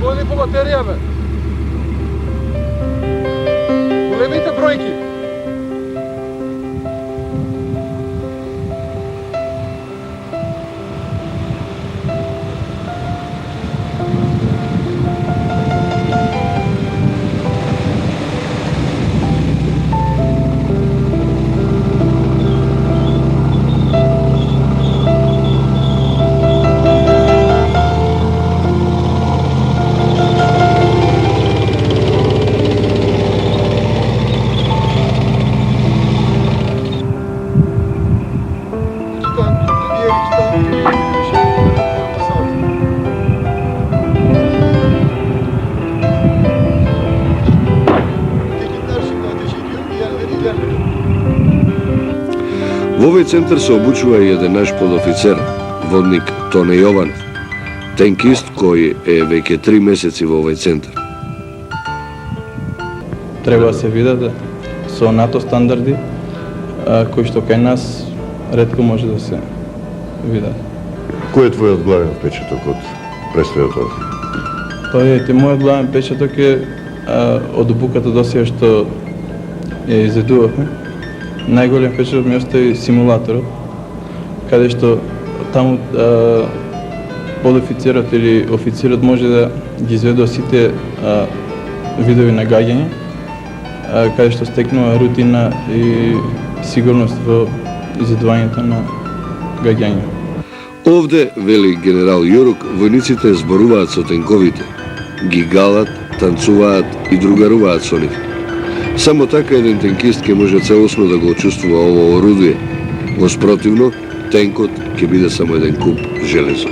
Коли по батеrijama. Големите бройки. Во овој центар се обучува и еден наш подофицер, водник Тоне Јованов, тенкист кој е веќе 3 месеци во овој центар. Треба да се видат со НАТО стандарди, кои што кај нас ретко може да се видат. Кој е твојот главен впечаток од престојот овде? Па видите, мојот главен впечаток е од обуката досега што ја изедувавме. Најголем впечаток ми остави симулаторот, каде што таму подофицерот или офицерот може да ги изведува сите видови на гаѓање, каде што стекнува рутина и сигурност во изедувањето на гаѓање. Овде, вели генерал Јорук, војниците зборуваат со тенковите, ги галат, танцуваат и другаруваат со нив. Само така еден тенкист ќе може целосно да го чувствува ово орудие. Во спротивно, тенкот ќе биде само еден куп железо.